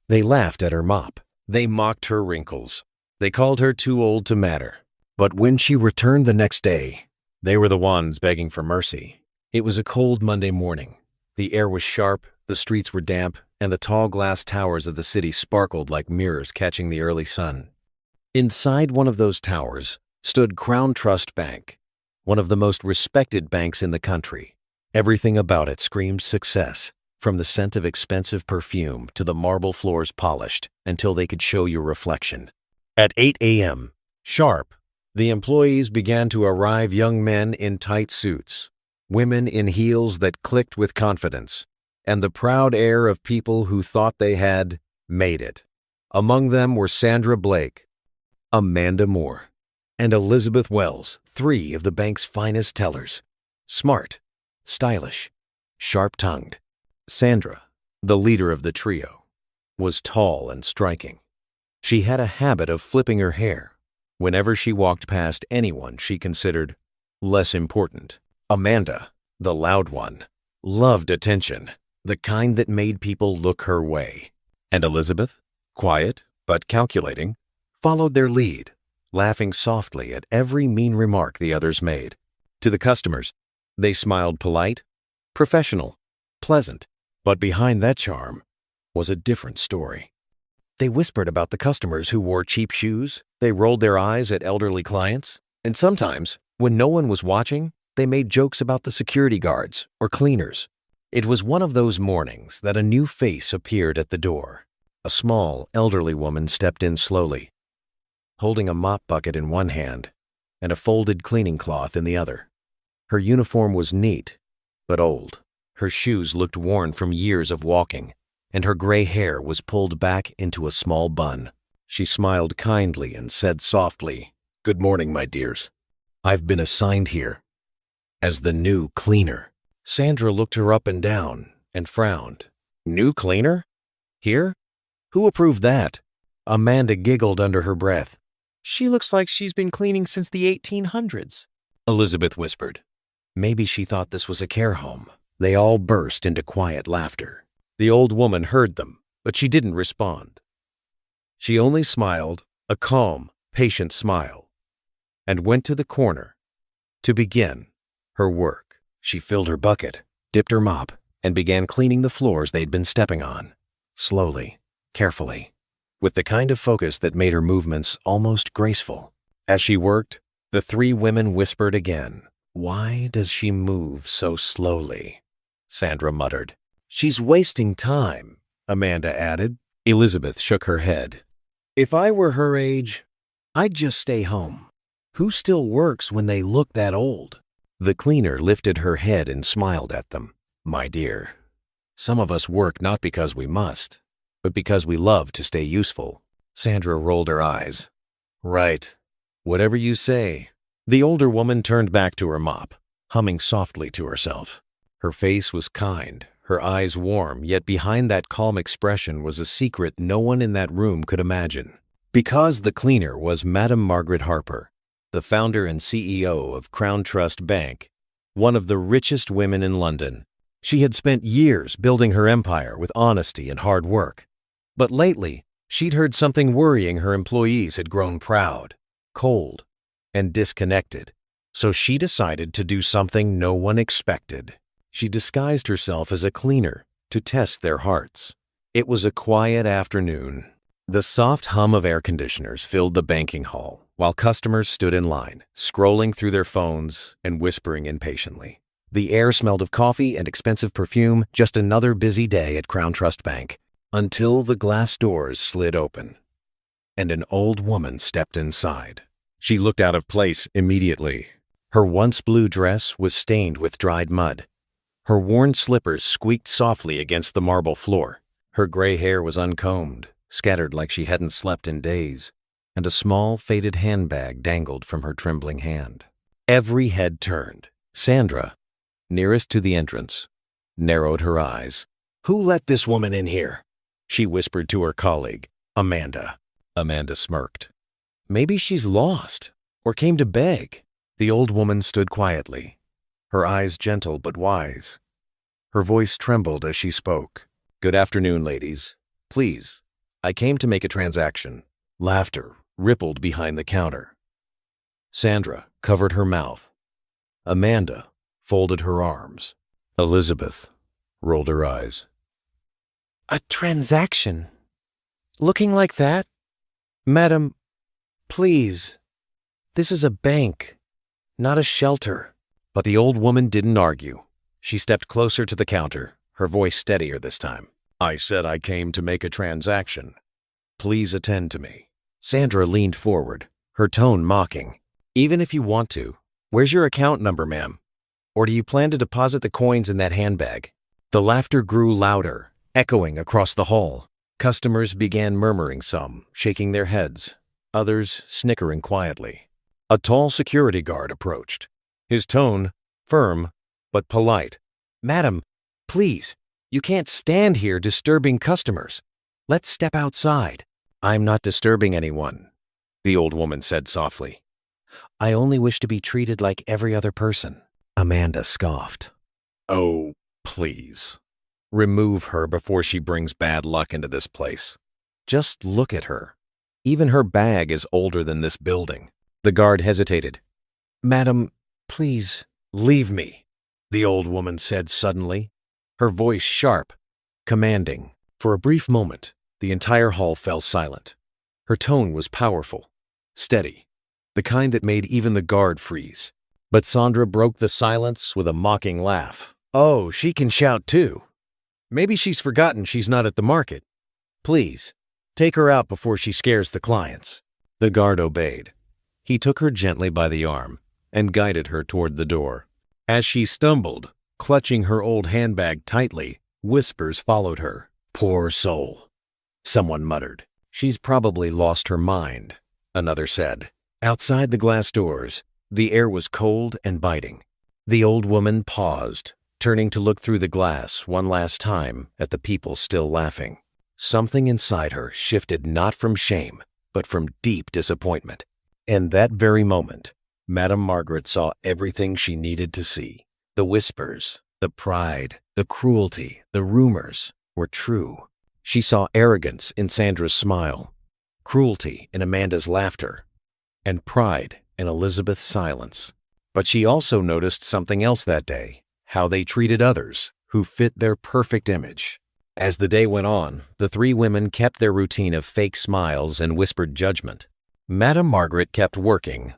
They laughed at her mop. They mocked her wrinkles. They called her too old to matter. But when she returned the next day, they were the ones begging for mercy. It was a cold Monday morning. The air was sharp, the streets were damp, and the tall glass towers of the city sparkled like mirrors catching the early sun. Inside one of those towers stood Crown Trust Bank, one of the most respected banks in the country. Everything about it screamed success, from the scent of expensive perfume to the marble floors polished until they could show your reflection. At 8 a.m., sharp, the employees began to arrive, young men in tight suits, women in heels that clicked with confidence, and the proud air of people who thought they had made it. Among them were Sandra Blake, Amanda Moore, and Elizabeth Wells, three of the bank's finest tellers. Smart, stylish, sharp-tongued. Sandra, the leader of the trio, was tall and striking. She had a habit of flipping her hair whenever she walked past anyone she considered less important. Amanda, the loud one, loved attention, the kind that made people look her way. And Elizabeth, quiet but calculating, followed their lead, laughing softly at every mean remark the others made. To the customers, they smiled polite, professional, pleasant, but behind that charm was a different story. They whispered about the customers who wore cheap shoes, they rolled their eyes at elderly clients, and sometimes, when no one was watching, they made jokes about the security guards or cleaners. It was one of those mornings that a new face appeared at the door. A small, elderly woman stepped in slowly, holding a mop bucket in one hand and a folded cleaning cloth in the other. Her uniform was neat, but old. Her shoes looked worn from years of walking, and her gray hair was pulled back into a small bun. She smiled kindly and said softly, "Good morning, my dears. I've been assigned here as the new cleaner." Sandra looked her up and down and frowned. "New cleaner? Here? Who approved that?" Amanda giggled under her breath. "She looks like she's been cleaning since the 1800s. Elizabeth whispered. Maybe she thought this was a care home. They all burst into quiet laughter. The old woman heard them, but she didn't respond. She only smiled, a calm, patient smile, and went to the corner to begin her work. She filled her bucket, dipped her mop, and began cleaning the floors they'd been stepping on, slowly, carefully, with the kind of focus that made her movements almost graceful. As she worked, the three women whispered again. "Why does she move so slowly?" Sandra muttered. "She's wasting time," Amanda added. Elizabeth shook her head. "If I were her age, I'd just stay home. Who still works when they look that old?" The cleaner lifted her head and smiled at them. "My dear, some of us work not because we must, but because we love to stay useful." Sandra rolled her eyes. "Right. Whatever you say." The older woman turned back to her mop, humming softly to herself. Her face was kind, her eyes warm, yet behind that calm expression was a secret no one in that room could imagine. Because the cleaner was Madam Margaret Harper, the founder and CEO of Crown Trust Bank, one of the richest women in London. She had spent years building her empire with honesty and hard work. But lately, she'd heard something worrying her employees had grown proud, cold, and disconnected. So she decided to do something no one expected. She disguised herself as a cleaner to test their hearts. It was a quiet afternoon. The soft hum of air conditioners filled the banking hall, while customers stood in line, scrolling through their phones and whispering impatiently. The air smelled of coffee and expensive perfume, just another busy day at Crown Trust Bank, until the glass doors slid open, and an old woman stepped inside. She looked out of place immediately. Her once blue dress was stained with dried mud. Her worn slippers squeaked softly against the marble floor. Her gray hair was uncombed, scattered like she hadn't slept in days, and a small, faded handbag dangled from her trembling hand. Every head turned. Sandra, nearest to the entrance, narrowed her eyes. "Who let this woman in here?" she whispered to her colleague, Amanda. Amanda smirked. "Maybe she's lost, or came to beg." The old woman stood quietly, her eyes gentle but wise. Her voice trembled as she spoke. "Good afternoon, ladies. Please, I came to make a transaction. Laughter rippled behind the counter. Sandra covered her mouth. Amanda folded her arms. Elizabeth rolled her eyes. A transaction? Looking like that? Madam, please. This is a bank, not a shelter. But the old woman didn't argue. She stepped closer to the counter, her voice steadier this time. I said I came to make a transaction. Please attend to me. Sandra leaned forward, her tone mocking. Even if you want to, where's your account number, ma'am? Or do you plan to deposit the coins in that handbag? The laughter grew louder, echoing across the hall. Customers began murmuring, some shaking their heads, others snickering quietly. A tall security guard approached, his tone firm but polite. Madam, please, you can't stand here disturbing customers. Let's step outside. I'm not disturbing anyone, the old woman said softly. I only wish to be treated like every other person. Amanda scoffed. Oh, please. Remove her before she brings bad luck into this place. Just look at her. Even her bag is older than this building. The guard hesitated. Madam, please, leave me, the old woman said suddenly, her voice sharp, commanding. For a brief moment, the entire hall fell silent. Her tone was powerful, steady, the kind that made even the guard freeze. But Sandra broke the silence with a mocking laugh. Oh, she can shout too. Maybe she's forgotten she's not at the market. Please, take her out before she scares the clients. The guard obeyed. He took her gently by the arm and guided her toward the door. As she stumbled, clutching her old handbag tightly, whispers followed her. Poor soul, someone muttered. She's probably lost her mind, another said. Outside the glass doors, the air was cold and biting. The old woman paused, turning to look through the glass one last time at the people still laughing. Something inside her shifted not from shame, but from deep disappointment. In that very moment, Madame Margaret saw everything she needed to see. The whispers, the pride, the cruelty, the rumors were true. She saw arrogance in Sandra's smile, cruelty in Amanda's laughter, and pride in Elizabeth's silence. But she also noticed something else that day, how they treated others who fit their perfect image. As the day went on, the three women kept their routine of fake smiles and whispered judgment. Madame Margaret kept working,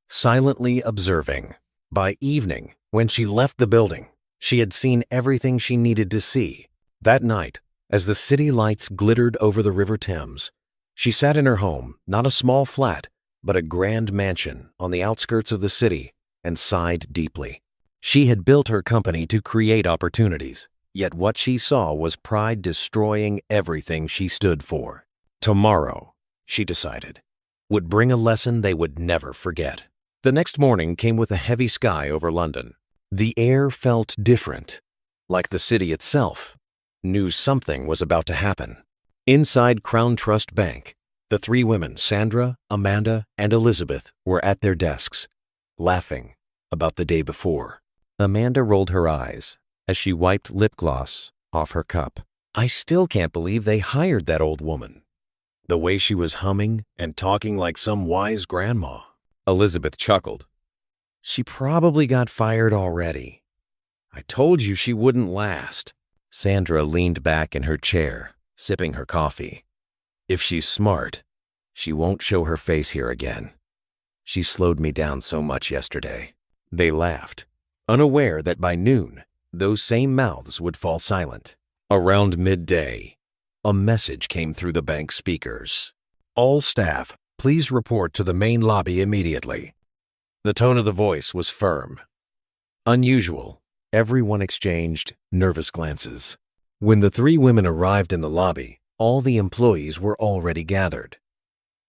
silently observing. By evening, when she left the building, she had seen everything she needed to see. That night, as the city lights glittered over the River Thames, she sat in her home, not a small flat, but a grand mansion on the outskirts of the city, and sighed deeply. She had built her company to create opportunities, yet what she saw was pride destroying everything she stood for. Tomorrow, she decided, would bring a lesson they would never forget. The next morning came with a heavy sky over London. The air felt different, like the city itself knew something was about to happen. Inside Crown Trust Bank, the three women, Sandra, Amanda, and Elizabeth, were at their desks, laughing about the day before. Amanda rolled her eyes as she wiped lip gloss off her cup. I still can't believe they hired that old woman. The way she was humming and talking like some wise grandma. Elizabeth chuckled. She probably got fired already. I told you she wouldn't last. Sandra leaned back in her chair, sipping her coffee. If she's smart, she won't show her face here again. She slowed me down so much yesterday. They laughed, unaware that by noon, those same mouths would fall silent. Around midday, a message came through the bank speakers. All staff, please report to the main lobby immediately. The tone of the voice was firm. Unusual, everyone exchanged nervous glances. When the three women arrived in the lobby, all the employees were already gathered.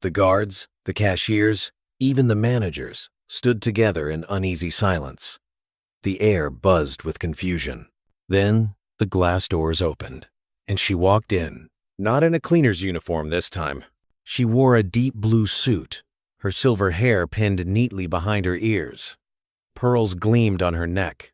The guards, the cashiers, even the managers stood together in uneasy silence. The air buzzed with confusion. Then the glass doors opened, and she walked in, not in a cleaner's uniform this time. She wore a deep blue suit, her silver hair pinned neatly behind her ears. Pearls gleamed on her neck.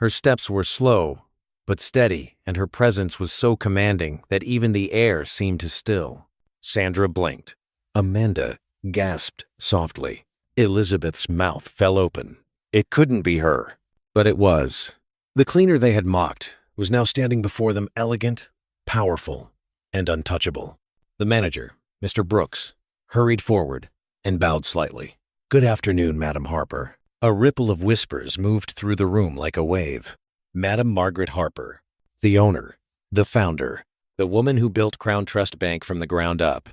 Her steps were slow, but steady, and her presence was so commanding that even the air seemed to still. Sandra blinked. Amanda gasped softly. Elizabeth's mouth fell open. It couldn't be her, but it was. The cleaner they had mocked was now standing before them, elegant, powerful, and untouchable. The manager, Mr. Brooks, hurried forward and bowed slightly. "Good afternoon, Madam Harper." A ripple of whispers moved through the room like a wave. Madam Margaret Harper, the owner, the founder, the woman who built Crown Trust Bank from the ground up.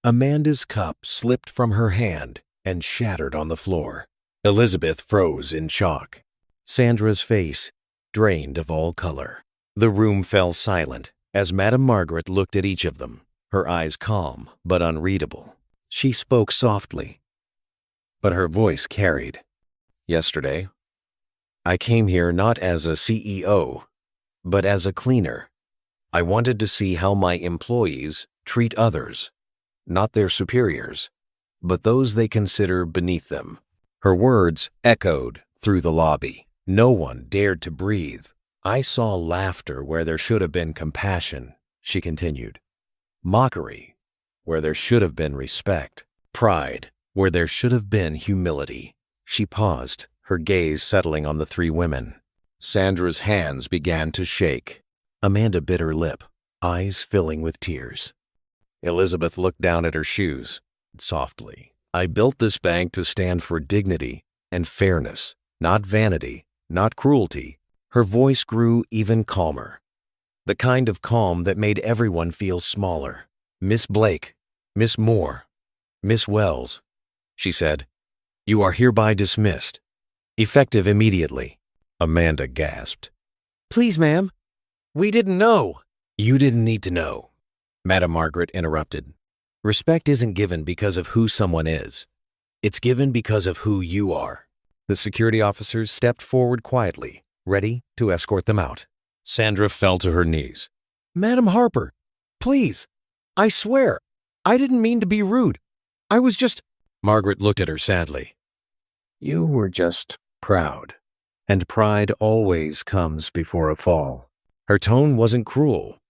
Amanda's cup slipped from her hand and shattered on the floor. Elizabeth froze in shock. Sandra's face drained of all color. The room fell silent as Madam Margaret looked at each of them, her eyes calm but unreadable. She spoke softly, but her voice carried. "Yesterday, I came here not as a CEO, but as a cleaner. I wanted to see how my employees treat others, not their superiors, but those they consider beneath them." Her words echoed through the lobby. No one dared to breathe. "I saw laughter where there should have been compassion," she continued. "Mockery where there should have been respect. Pride where there should have been humility." She paused, her gaze settling on the three women. Sandra's hands began to shake. Amanda bit her lip, eyes filling with tears. Elizabeth looked down at her shoes, softly. "I built this bank to stand for dignity and fairness, not vanity, not cruelty." Her voice grew even calmer, the kind of calm that made everyone feel smaller. "Miss Blake, Miss Moore, Miss Wells," she said, "you are hereby dismissed, effective immediately." Amanda gasped. "Please, ma'am, we didn't know." "You didn't need to know," Madam Margaret interrupted. "Respect isn't given because of who someone is. It's given because of who you are." The security officers stepped forward quietly, ready to escort them out. Sandra fell to her knees. "Madam Harper, please, I swear, I didn't mean to be rude. I was just—" Margaret looked at her sadly. "You were just proud, and pride always comes before a fall." Her tone wasn't cruel.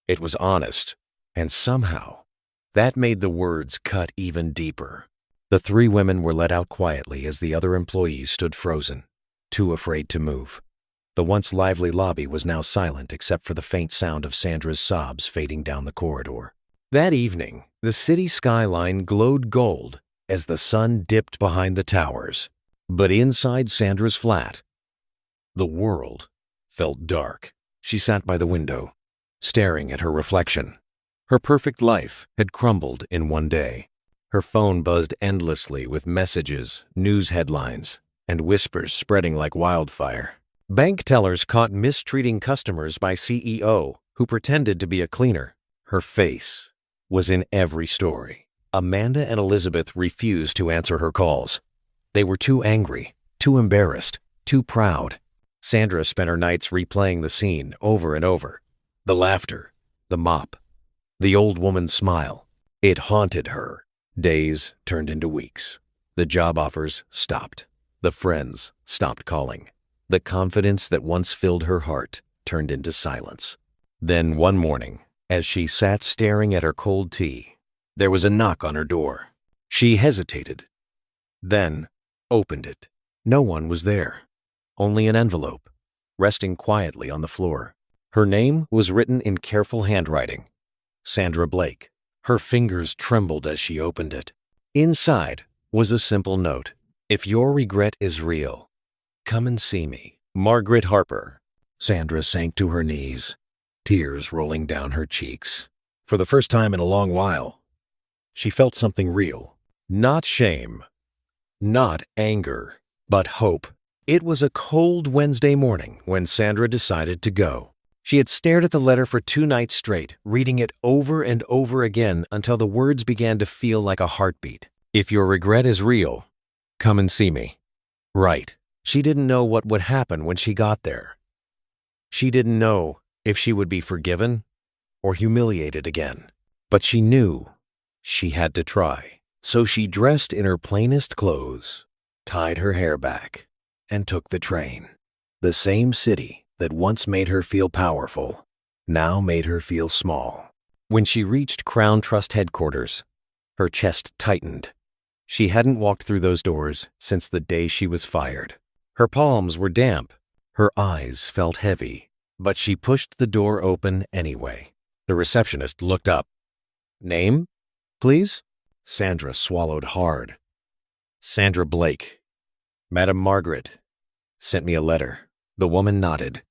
It was honest, and somehow that made the words cut even deeper. The three women were let out quietly as the other employees stood frozen, too afraid to move. The once lively lobby was now silent except for the faint sound of Sandra's sobs fading down the corridor. That evening, the city skyline glowed gold as the sun dipped behind the towers. But inside Sandra's flat, the world felt dark. She sat by the window, staring at her reflection. Her perfect life had crumbled in one day. Her phone buzzed endlessly with messages, news headlines, and whispers spreading like wildfire. Bank tellers caught mistreating customers by CEO who pretended to be a cleaner. Her face was in every story. Amanda and Elizabeth refused to answer her calls. They were too angry, too embarrassed, too proud. Sandra spent her nights replaying the scene over and over. The laughter, the mop, the old woman's smile. It haunted her. Days turned into weeks. The job offers stopped. The friends stopped calling. The confidence that once filled her heart turned into silence. Then one morning, as she sat staring at her cold tea, there was a knock on her door. She hesitated, then opened it. No one was there, only an envelope, resting quietly on the floor. Her name was written in careful handwriting, Sandra Blake. Her fingers trembled as she opened it. Inside was a simple note. "If your regret is real, come and see me. Margaret Harper." Sandra sank to her knees, tears rolling down her cheeks. For the first time in a long while, she felt something real. Not shame, not anger, but hope. It was a cold Wednesday morning when Sandra decided to go. She had stared at the letter for 2 nights straight, reading it over and over again until the words began to feel like a heartbeat. "If your regret is real, come and see me." Right. She didn't know what would happen when she got there. She didn't know if she would be forgiven or humiliated again. But she knew she had to try. So she dressed in her plainest clothes, tied her hair back, and took the train. The same city that once made her feel powerful now made her feel small. When she reached Crown Trust headquarters, her chest tightened. She hadn't walked through those doors since the day she was fired. Her palms were damp. Her eyes felt heavy. But she pushed the door open anyway. The receptionist looked up. "Name, please?" Sandra swallowed hard. "Sandra Blake. Madam Margaret sent me a letter." The woman nodded.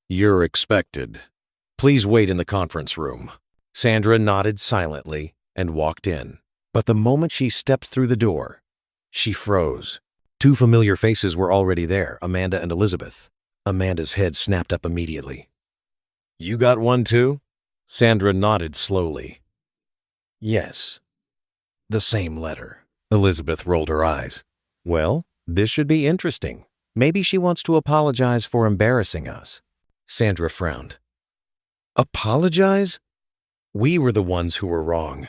"You're expected. Please wait in the conference room." Sandra nodded silently and walked in. But the moment she stepped through the door, she froze. Two familiar faces were already there, Amanda and Elizabeth. Amanda's head snapped up immediately. "You got one too?" Sandra nodded slowly. "Yes. The same letter." Elizabeth rolled her eyes. "Well, this should be interesting. Maybe she wants to apologize for embarrassing us." Sandra frowned. "Apologize? We were the ones who were wrong."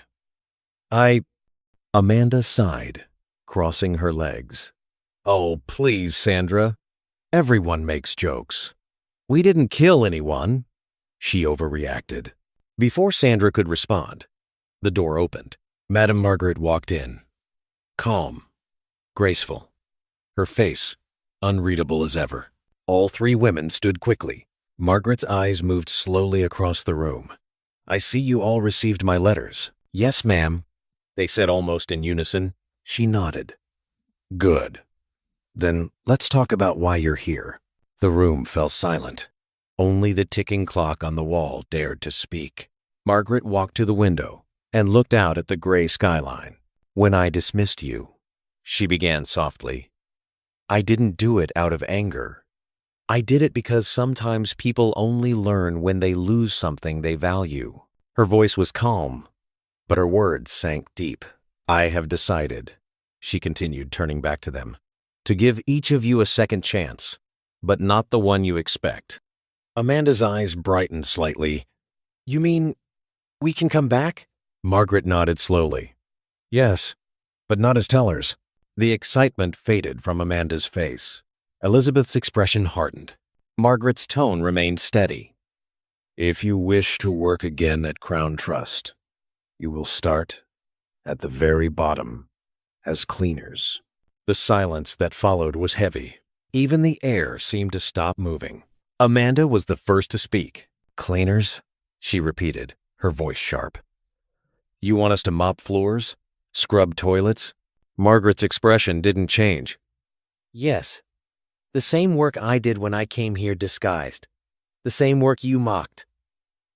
Amanda sighed, crossing her legs. "Oh, please, Sandra. Everyone makes jokes. We didn't kill anyone." She overreacted. Before Sandra could respond, the door opened. Madam Margaret walked in. Calm, graceful, her face unreadable as ever. All three women stood quickly. Margaret's eyes moved slowly across the room. "I see you all received my letters." "Yes, ma'am," they said almost in unison. She nodded. "Good. Then let's talk about why you're here." The room fell silent. Only the ticking clock on the wall dared to speak. Margaret walked to the window and looked out at the gray skyline. "When I dismissed you," she began softly, "I didn't do it out of anger. I did it because sometimes people only learn when they lose something they value." Her voice was calm, but her words sank deep. "I have decided," she continued, turning back to them, "to give each of you a second chance, but not the one you expect." Amanda's eyes brightened slightly. "You mean we can come back?" Margaret nodded slowly. "Yes, but not as tellers." The excitement faded from Amanda's face. Elizabeth's expression hardened. Margaret's tone remained steady. "If you wish to work again at Crown Trust, you will start at the very bottom, as cleaners." The silence that followed was heavy. Even the air seemed to stop moving. Amanda was the first to speak. "Cleaners?" she repeated, her voice sharp. "You want us to mop floors? Scrub toilets?" Margaret's expression didn't change. "Yes. The same work I did when I came here disguised. The same work you mocked.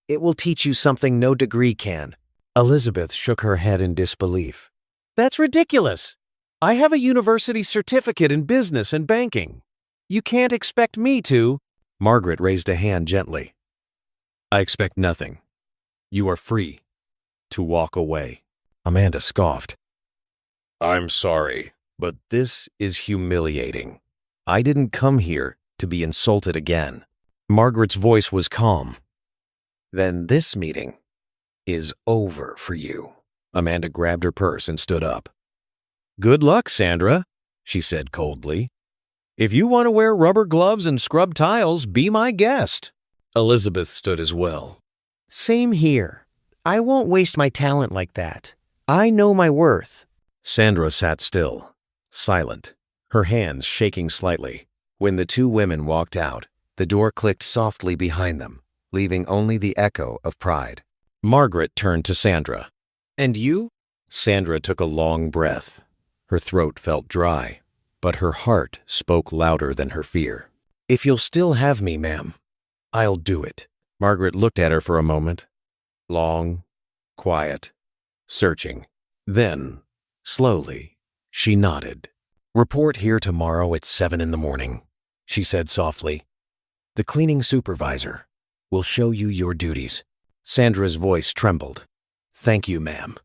It will teach you something no degree can." Elizabeth shook her head in disbelief. "That's ridiculous. I have a university certificate in business and banking. You can't expect me to." Margaret raised a hand gently. "I expect nothing. You are free to walk away." Amanda scoffed. "I'm sorry, but this is humiliating. I didn't come here to be insulted again." Margaret's voice was calm. "Then this meeting is over for you." Amanda grabbed her purse and stood up. "Good luck, Sandra," she said coldly. "If you want to wear rubber gloves and scrub tiles, be my guest." Elizabeth stood as well. "Same here. I won't waste my talent like that. I know my worth." Sandra sat still, silent, her hands shaking slightly. When the two women walked out, the door clicked softly behind them, leaving only the echo of pride. Margaret turned to Sandra. "And you?" Sandra took a long breath. Her throat felt dry, but her heart spoke louder than her fear. "If you'll still have me, ma'am, I'll do it." Margaret looked at her for a moment. Long, quiet, searching. Then, slowly, she nodded. "Report here tomorrow at 7 in the morning," she said softly. "The cleaning supervisor will show you your duties." Sandra's voice trembled. "Thank you, ma'am.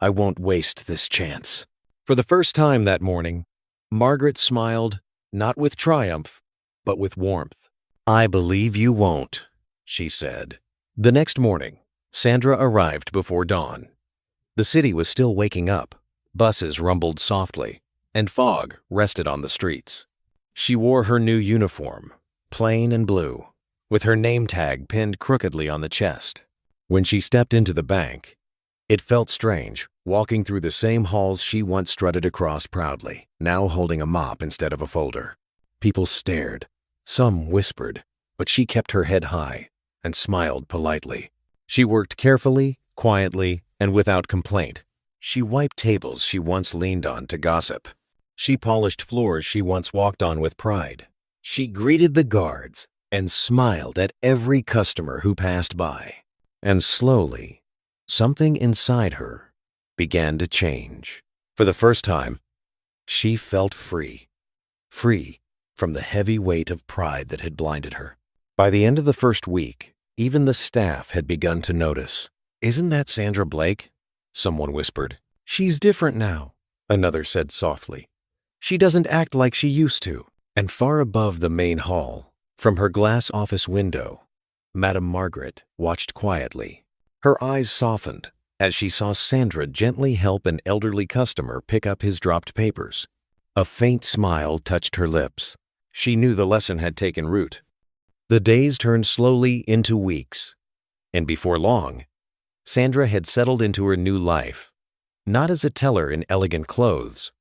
I won't waste this chance." For the first time that morning, Margaret smiled, not with triumph, but with warmth. "I believe you won't," she said. The next morning, Sandra arrived before dawn. The city was still waking up. Buses rumbled softly, and fog rested on the streets. She wore her new uniform, plain and blue, with her name tag pinned crookedly on the chest. When she stepped into the bank, it felt strange, walking through the same halls she once strutted across proudly, now holding a mop instead of a folder. People stared. Some whispered, but she kept her head high and smiled politely. She worked carefully, quietly, and without complaint. She wiped tables she once leaned on to gossip. She polished floors she once walked on with pride. She greeted the guards and smiled at every customer who passed by. And slowly, something inside her began to change. For the first time, she felt free. Free from the heavy weight of pride that had blinded her. By the end of the first week, even the staff had begun to notice. "Isn't that Sandra Blake?" someone whispered. "She's different now," another said softly. "She doesn't act like she used to." And far above the main hall, from her glass office window, Madame Margaret watched quietly. Her eyes softened as she saw Sandra gently help an elderly customer pick up his dropped papers. A faint smile touched her lips. She knew the lesson had taken root. The days turned slowly into weeks, and before long, Sandra had settled into her new life, not as a teller in elegant clothes,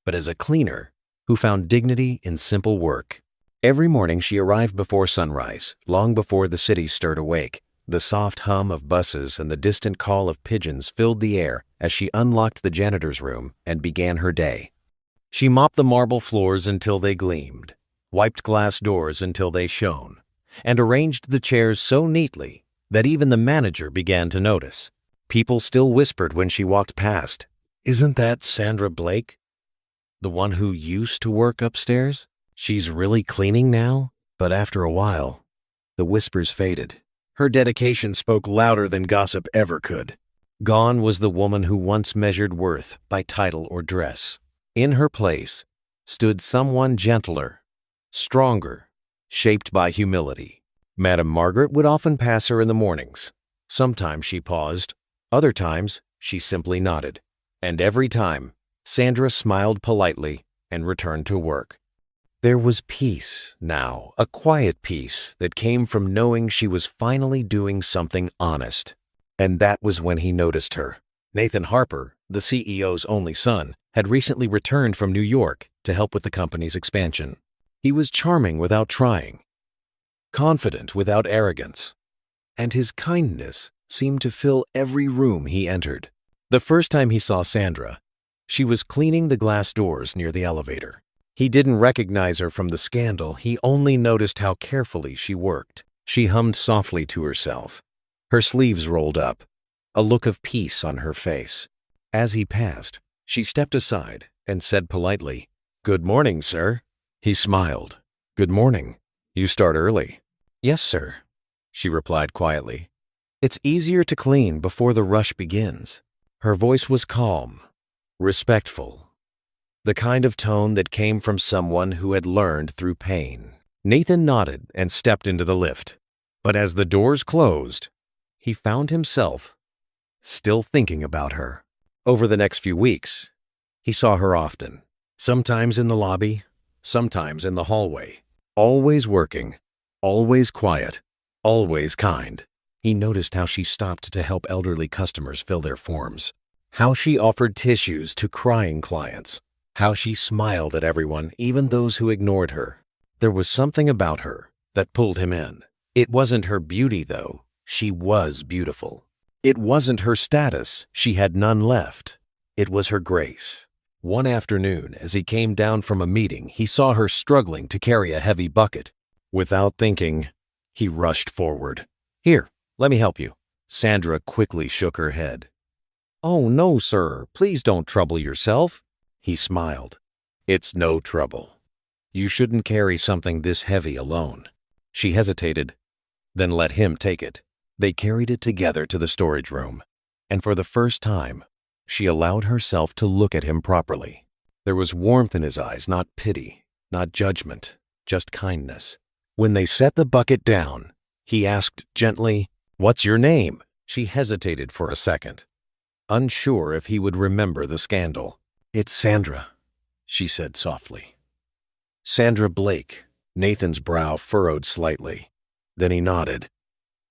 but as a cleaner who found dignity in simple work. Every morning she arrived before sunrise, long before the city stirred awake. The soft hum of buses and the distant call of pigeons filled the air as she unlocked the janitor's room and began her day. She mopped the marble floors until they gleamed, wiped glass doors until they shone, and arranged the chairs so neatly that even the manager began to notice. People still whispered when she walked past, "Isn't that Sandra Blake? The one who used to work upstairs? She's really cleaning now?" But after a while, the whispers faded. Her dedication spoke louder than gossip ever could. Gone was the woman who once measured worth by title or dress. In her place stood someone gentler, stronger, shaped by humility. Madame Margaret would often pass her in the mornings. Sometimes she paused, other times she simply nodded. And every time, Sandra smiled politely and returned to work. There was peace now, a quiet peace that came from knowing she was finally doing something honest. And that was when he noticed her. Nathan Harper, the CEO's only son, had recently returned from New York to help with the company's expansion. He was charming without trying, confident without arrogance, and his kindness seemed to fill every room he entered. The first time he saw Sandra, she was cleaning the glass doors near the elevator. He didn't recognize her from the scandal, he only noticed how carefully she worked. She hummed softly to herself, her sleeves rolled up, a look of peace on her face. As he passed, she stepped aside and said politely, "Good morning, sir." He smiled. "Good morning. You start early." "Yes, sir," she replied quietly. "It's easier to clean before the rush begins." Her voice was calm, respectful, the kind of tone that came from someone who had learned through pain. Nathan nodded and stepped into the lift. But as the doors closed, he found himself still thinking about her. Over the next few weeks, he saw her often, sometimes in the lobby, sometimes in the hallway, always working, always quiet, always kind. He noticed how she stopped to help elderly customers fill their forms, how she offered tissues to crying clients, how she smiled at everyone, even those who ignored her. There was something about her that pulled him in. It wasn't her beauty, though. She was beautiful. It wasn't her status. She had none left. It was her grace. One afternoon, as he came down from a meeting, he saw her struggling to carry a heavy bucket. Without thinking, he rushed forward. "Here, let me help you." Sandra quickly shook her head. "Oh, no, sir. Please don't trouble yourself." He smiled. "It's no trouble. You shouldn't carry something this heavy alone." She hesitated, then let him take it. They carried it together to the storage room, and for the first time, she allowed herself to look at him properly. There was warmth in his eyes, not pity, not judgment, just kindness. When they set the bucket down, he asked gently, "What's your name?" She hesitated for a second, unsure if he would remember the scandal. "It's Sandra," she said softly. "Sandra Blake." Nathan's brow furrowed slightly. Then he nodded.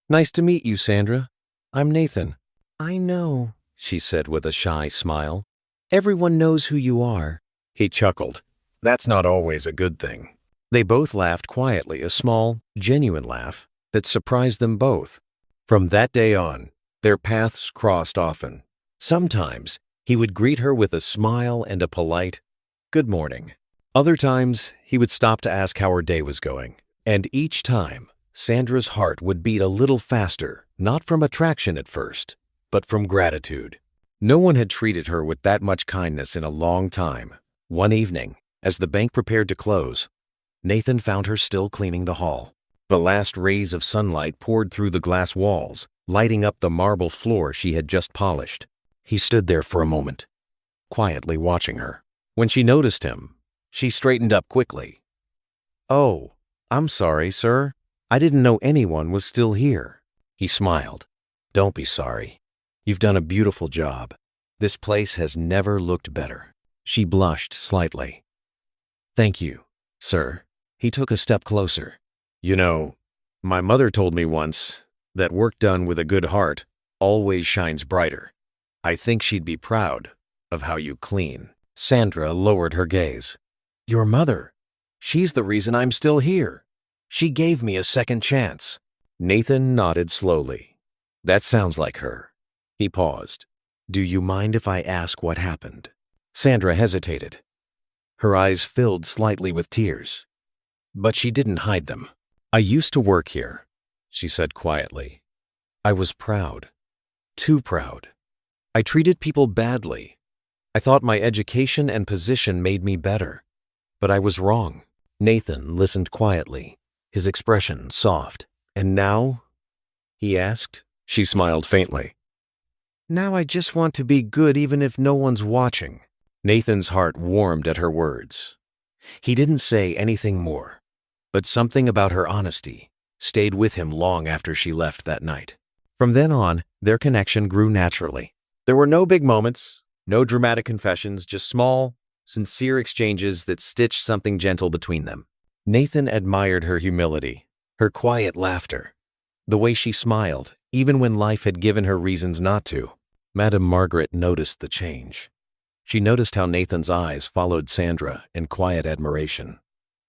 "Nice to meet you, Sandra." I'm Nathan, I know, she said with a shy smile. everyone knows who you are. He chuckled. That's not always a good thing. They both laughed quietly, a small, genuine laugh that surprised them both. From that day on, their paths crossed often. Sometimes he would greet her with a smile and a polite, "Good morning." Other times, he would stop to ask how her day was going. And each time, Sandra's heart would beat a little faster, not from attraction at first, but from gratitude. No one had treated her with that much kindness in a long time. One evening, as the bank prepared to close, Nathan found her still cleaning the hall. The last rays of sunlight poured through the glass walls, lighting up the marble floor she had just polished. He stood there for a moment, quietly watching her. When she noticed him, she straightened up quickly. "Oh, I'm sorry, sir. I didn't know anyone was still here." He smiled. "Don't be sorry. You've done a beautiful job. This place has never looked better." She blushed slightly. "Thank you, sir." He took a step closer. "You know, my mother told me once that work done with a good heart always shines brighter. I think she'd be proud of how you clean." Sandra lowered her gaze. "Your mother? She's the reason I'm still here. She gave me a second chance." Nathan nodded slowly. "That sounds like her." He paused. "Do you mind if I ask what happened?" Sandra hesitated. Her eyes filled slightly with tears, but she didn't hide them. "I used to work here," she said quietly. "I was proud. Too proud. I treated people badly. I thought my education and position made me better, but I was wrong." Nathan listened quietly, his expression soft. "And now?" he asked. She smiled faintly. "Now I just want to be good even if no one's watching." Nathan's heart warmed at her words. He didn't say anything more, but something about her honesty stayed with him long after she left that night. From then on, their connection grew naturally. There were no big moments, no dramatic confessions, just small, sincere exchanges that stitched something gentle between them. Nathan admired her humility, her quiet laughter, the way she smiled, even when life had given her reasons not to. Madame Margaret noticed the change. She noticed how Nathan's eyes followed Sandra in quiet admiration,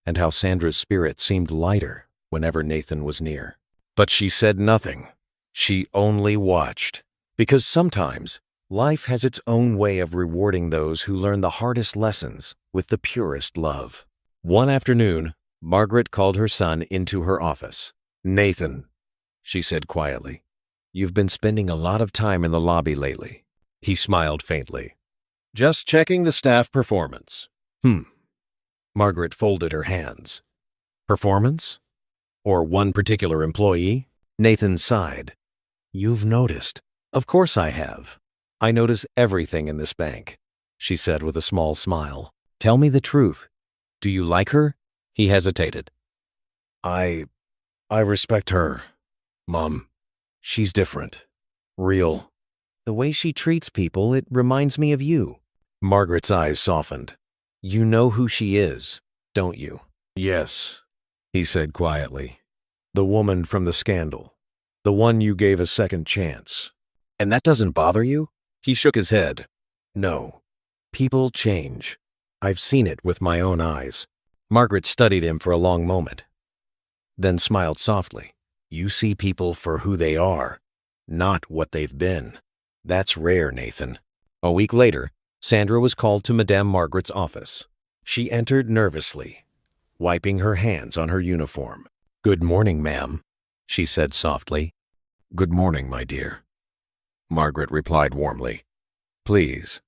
and how Sandra's spirit seemed lighter whenever Nathan was near. But she said nothing. She only watched, because sometimes life has its own way of rewarding those who learn the hardest lessons with the purest love. One afternoon, Margaret called her son into her office. "Nathan," she said quietly, "you've been spending a lot of time in the lobby lately." He smiled faintly. "Just checking the staff performance." Margaret folded her hands. "Performance? Or one particular employee?" Nathan sighed. "You've noticed." "Of course I have. I notice everything in this bank," she said with a small smile. "Tell me the truth. Do you like her?" He hesitated. I respect her, Mom. She's different. Real. The way she treats people, it reminds me of you." Margaret's eyes softened. "You know who she is, don't you?" "Yes," he said quietly. "The woman from the scandal. The one you gave a second chance. And that doesn't bother you?" He shook his head. "No. People change. I've seen it with my own eyes." Margaret studied him for a long moment, then smiled softly. "You see people for who they are, not what they've been. That's rare, Nathan." A week later, Sandra was called to Madame Margaret's office. She entered nervously, wiping her hands on her uniform. "Good morning, ma'am," she said softly. "Good morning, my dear," Margaret replied warmly. "Please,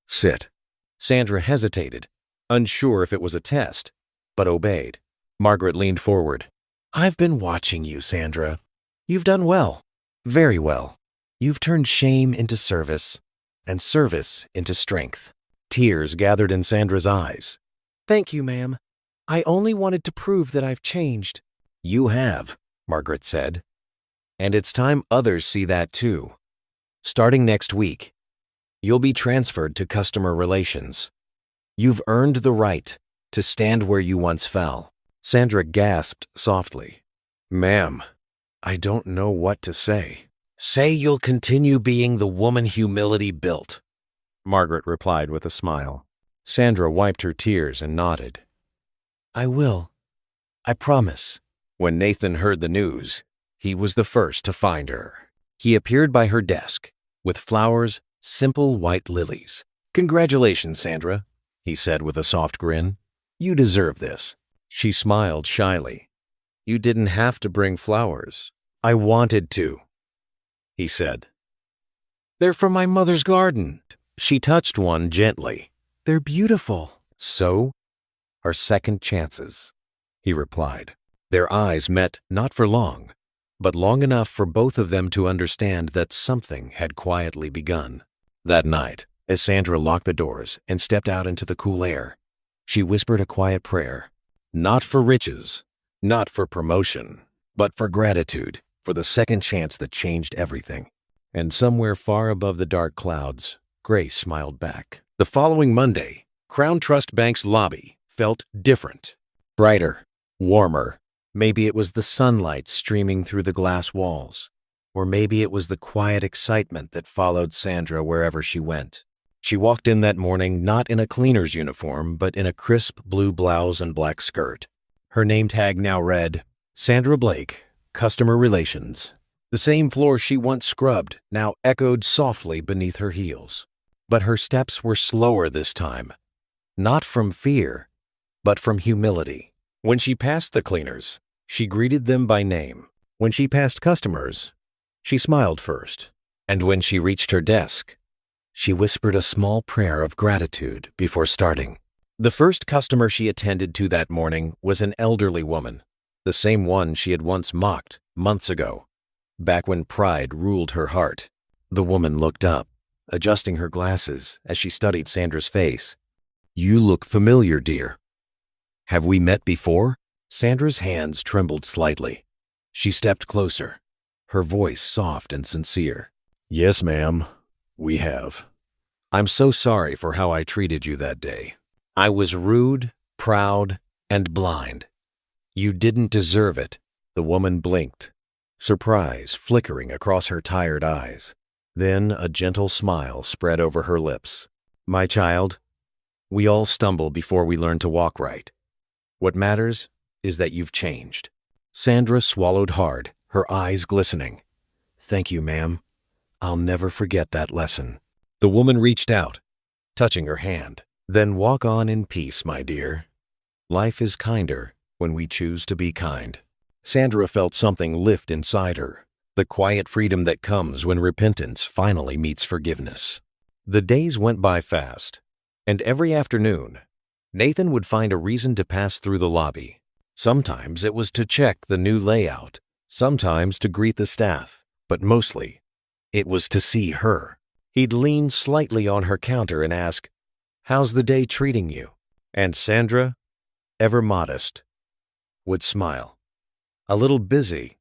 sit." Sandra hesitated, unsure if it was a test, but obeyed. Margaret leaned forward. "I've been watching you, Sandra. You've done well, very well. You've turned shame into service, and service into strength." Tears gathered in Sandra's eyes. "Thank you, ma'am. I only wanted to prove that I've changed." "You have," Margaret said. "And it's time others see that too. Starting next week, you'll be transferred to customer relations. You've earned the right to stand where you once fell." Sandra gasped softly. "Ma'am, I don't know what to say." Say you'll continue being the woman humility built, Margaret replied with a smile. Sandra wiped her tears and nodded. I will. I promise. When Nathan heard the news, he was the first to find her. He appeared by her desk with flowers, simple white lilies. Congratulations, Sandra, he said with a soft grin. You deserve this. She smiled shyly. You didn't have to bring flowers. I wanted to, he said. They're from my mother's garden. She touched one gently. They're beautiful. So are second chances, he replied. Their eyes met not for long, but long enough for both of them to understand that something had quietly begun. That night, as Sandra locked the doors and stepped out into the cool air, she whispered a quiet prayer. Not for riches, not for promotion, but for gratitude, for the second chance that changed everything. And somewhere far above the dark clouds, Grace smiled back. The following Monday, Crown Trust Bank's lobby felt different. Brighter, warmer. Maybe it was the sunlight streaming through the glass walls, or maybe it was the quiet excitement that followed Sandra wherever she went. She walked in that morning not in a cleaner's uniform, but in a crisp blue blouse and black skirt. Her name tag now read, Sandra Blake, Customer Relations. The same floor she once scrubbed now echoed softly beneath her heels. But her steps were slower this time, not from fear, but from humility. When she passed the cleaners, she greeted them by name. When she passed customers, she smiled first. And when she reached her desk, she whispered a small prayer of gratitude before starting. The first customer she attended to that morning was an elderly woman, the same one she had once mocked months ago, back when pride ruled her heart. The woman looked up, adjusting her glasses as she studied Sandra's face. You look familiar, dear. Have we met before? Sandra's hands trembled slightly. She stepped closer, her voice soft and sincere. Yes, ma'am, we have. I'm so sorry for how I treated you that day. I was rude, proud, and blind. You didn't deserve it. The woman blinked, surprise flickering across her tired eyes. Then a gentle smile spread over her lips. My child, we all stumble before we learn to walk right. What matters is that you've changed. Sandra swallowed hard, her eyes glistening. Thank you, ma'am. I'll never forget that lesson. The woman reached out, touching her hand. Then walk on in peace, my dear. Life is kinder when we choose to be kind. Sandra felt something lift inside her, the quiet freedom that comes when repentance finally meets forgiveness. The days went by fast, and every afternoon, Nathan would find a reason to pass through the lobby. Sometimes it was to check the new layout, sometimes to greet the staff, but mostly it was to see her. He'd lean slightly on her counter and ask, How's the day treating you? And Sandra, ever modest, would smile. A little busy,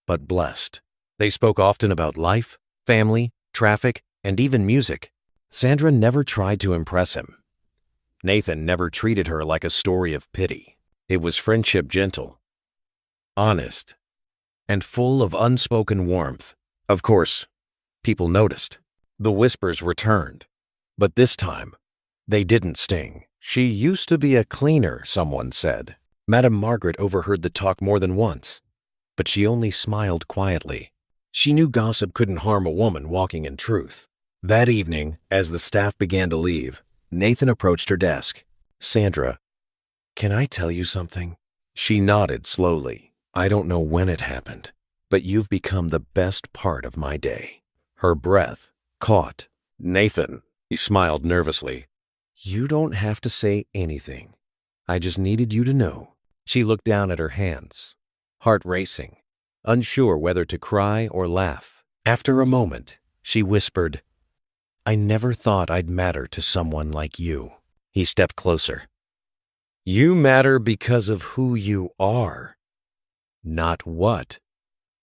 but blessed. They spoke often about life, family, traffic, and even music. Sandra never tried to impress him. Nathan never treated her like a story of pity. It was friendship gentle, honest, and full of unspoken warmth. Of course, people noticed. The whispers returned, but this time, they didn't sting. She used to be a cleaner, someone said. Madame Margaret overheard the talk more than once, but she only smiled quietly. She knew gossip couldn't harm a woman walking in truth. That evening, as the staff began to leave, Nathan approached her desk. Sandra, can I tell you something? She nodded slowly. I don't know when it happened, but you've become the best part of my day. Her breath caught. Nathan, he smiled nervously. You don't have to say anything. I just needed you to know. She looked down at her hands, heart racing, unsure whether to cry or laugh. After a moment, she whispered, I never thought I'd matter to someone like you. He stepped closer. You matter because of who you are, not what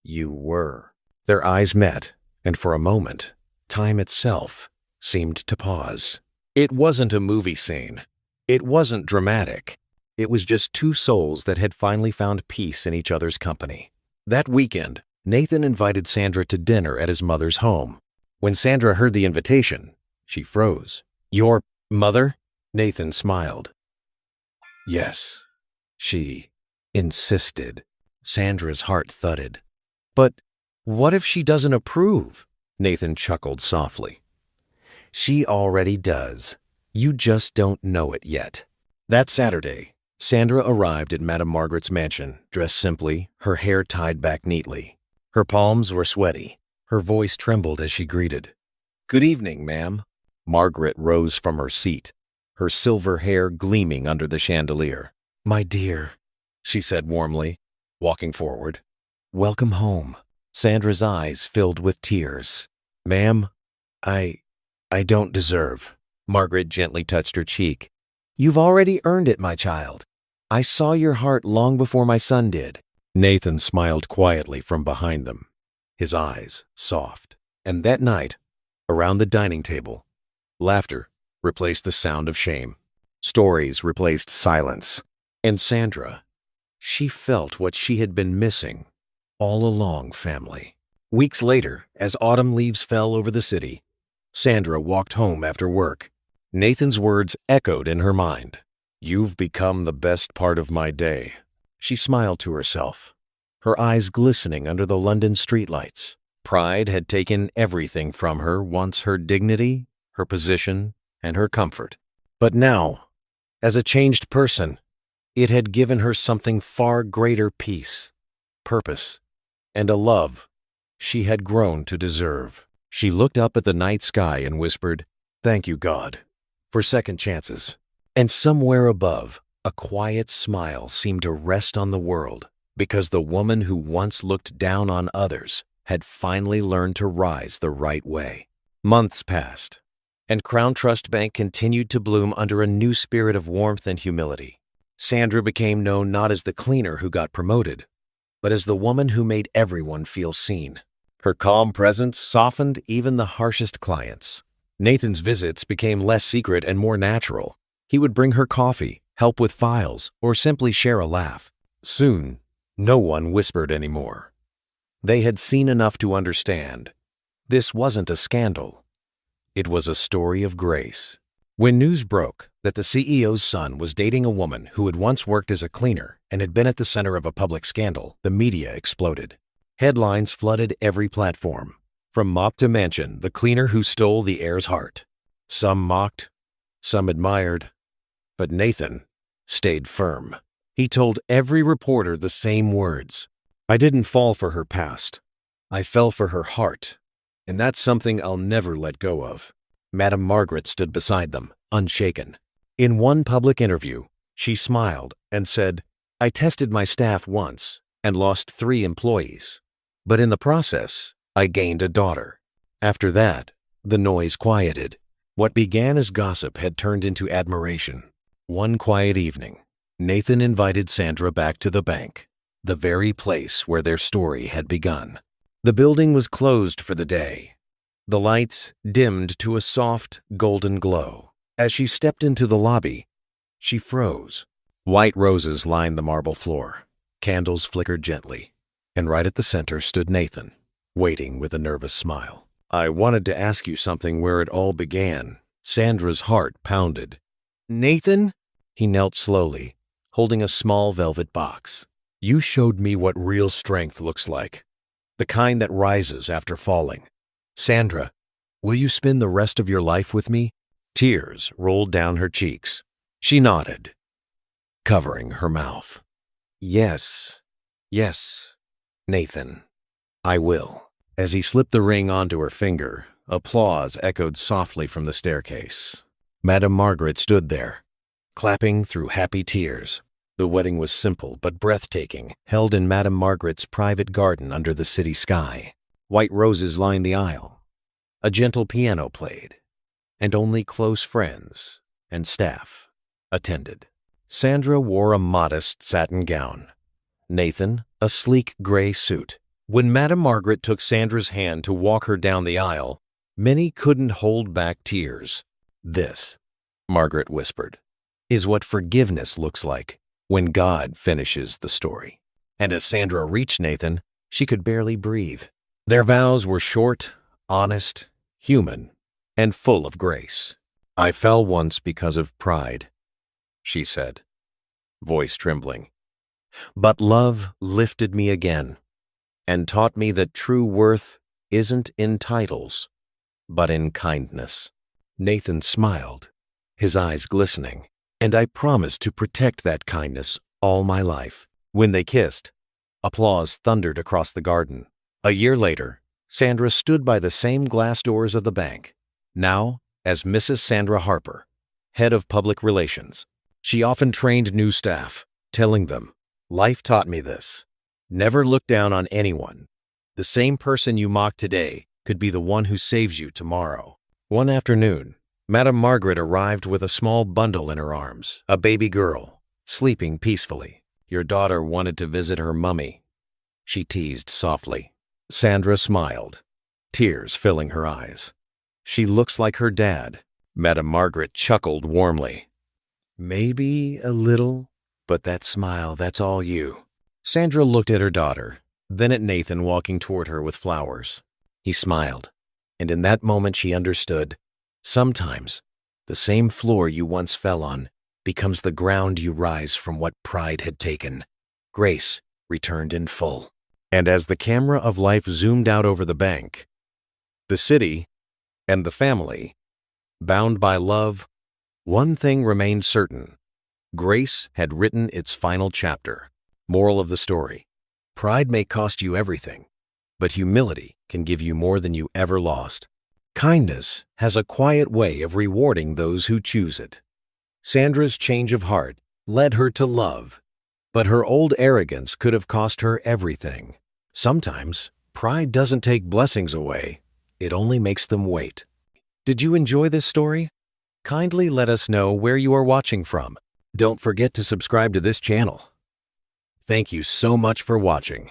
you were. Their eyes met, and for a moment, time itself seemed to pause. It wasn't a movie scene. It wasn't dramatic. It was just two souls that had finally found peace in each other's company. That weekend, Nathan invited Sandra to dinner at his mother's home. When Sandra heard the invitation, she froze. "Your mother?" Nathan smiled. "Yes," she insisted. Sandra's heart thudded. "But what if she doesn't approve?" Nathan chuckled softly. "She already does. You just don't know it yet." That Saturday, Sandra arrived at Madame Margaret's mansion, dressed simply, her hair tied back neatly. Her palms were sweaty. Her voice trembled as she greeted. "Good evening, ma'am." Margaret rose from her seat, her silver hair gleaming under the chandelier. "My dear," she said warmly, walking forward. "Welcome home." Sandra's eyes filled with tears. "Ma'am, I don't deserve." Margaret gently touched her cheek. "You've already earned it, my child. I saw your heart long before my son did." Nathan smiled quietly from behind them, his eyes soft. And that night, around the dining table, laughter replaced the sound of shame. Stories replaced silence. And Sandra, she felt what she had been missing all along, family. Weeks later, as autumn leaves fell over the city, Sandra walked home after work. Nathan's words echoed in her mind. "You've become the best part of my day." She smiled to herself, her eyes glistening under the London streetlights. Pride had taken everything from her once, her dignity, her position, and her comfort. But now, as a changed person, it had given her something far greater: peace, purpose, and a love she had grown to deserve. She looked up at the night sky and whispered, "Thank you, God, for second chances." And somewhere above, a quiet smile seemed to rest on the world, because the woman who once looked down on others had finally learned to rise the right way. Months passed, and Crown Trust Bank continued to bloom under a new spirit of warmth and humility. Sandra became known not as the cleaner who got promoted, but as the woman who made everyone feel seen. Her calm presence softened even the harshest clients. Nathan's visits became less secret and more natural. He would bring her coffee, help with files, or simply share a laugh. Soon, no one whispered anymore. They had seen enough to understand. This wasn't a scandal. It was a story of grace. When news broke that the CEO's son was dating a woman who had once worked as a cleaner and had been at the center of a public scandal, the media exploded. Headlines flooded every platform. From mop to mansion, the cleaner who stole the heir's heart. Some mocked, some admired, but Nathan stayed firm. He told every reporter the same words. "I didn't fall for her past. I fell for her heart, and that's something I'll never let go of." Madame Margaret stood beside them, unshaken. In one public interview, she smiled and said, "I tested my staff once and lost 3 employees. But in the process, I gained a daughter." After that, the noise quieted. What began as gossip had turned into admiration. One quiet evening, Nathan invited Sandra back to the bank, the very place where their story had begun. The building was closed for the day. The lights dimmed to a soft, golden glow. As she stepped into the lobby, she froze. White roses lined the marble floor. Candles flickered gently. And right at the center stood Nathan, waiting with a nervous smile. "I wanted to ask you something where it all began." Sandra's heart pounded. "Nathan?" He knelt slowly, holding a small velvet box. "You showed me what real strength looks like, the kind that rises after falling. Sandra, will you spend the rest of your life with me?" Tears rolled down her cheeks. She nodded, covering her mouth. Yes, Nathan, I will." As he slipped the ring onto her finger, applause echoed softly from the staircase. Madame Margaret stood there, clapping through happy tears. The wedding was simple but breathtaking, held in Madame Margaret's private garden under the city sky. White roses lined the aisle. A gentle piano played, and only close friends and staff attended. Sandra wore a modest satin gown. Nathan, a sleek gray suit. When Madame Margaret took Sandra's hand to walk her down the aisle, many couldn't hold back tears. "This," Margaret whispered, "is what forgiveness looks like when God finishes the story." And as Sandra reached Nathan, She could barely breathe. Their vows were short, honest, human, and full of grace. "I fell once because of pride," she said, voice trembling. "But love lifted me again and taught me that true worth isn't in titles, but in kindness." Nathan smiled, his eyes glistening. "And I promised to protect that kindness all my life." When they kissed, applause thundered across the garden. A year later, Sandra stood by the same glass doors of the bank, now as Mrs. Sandra Harper, head of public relations. She often trained new staff, telling them, "Life taught me this. Never look down on anyone. The same person you mock today could be the one who saves you tomorrow." One afternoon, Madame Margaret arrived with a small bundle in her arms, a baby girl, sleeping peacefully. "Your daughter wanted to visit her mummy," she teased softly. Sandra smiled, tears filling her eyes. "She looks like her dad." Madame Margaret chuckled warmly. "Maybe a little, but that smile, that's all you." Sandra looked at her daughter, then at Nathan walking toward her with flowers. He smiled, and in that moment she understood. Sometimes, the same floor you once fell on becomes the ground you rise from what pride had taken. Grace returned in full. And as the camera of life zoomed out over the bank, the city, and the family, bound by love, one thing remained certain. Grace had written its final chapter. Moral of the story: pride may cost you everything, but humility can give you more than you ever lost. Kindness has a quiet way of rewarding those who choose it. Sandra's change of heart led her to love, but her old arrogance could have cost her everything. Sometimes, pride doesn't take blessings away, it only makes them wait. Did you enjoy this story? Kindly let us know where you are watching from. Don't forget to subscribe to this channel. Thank you so much for watching.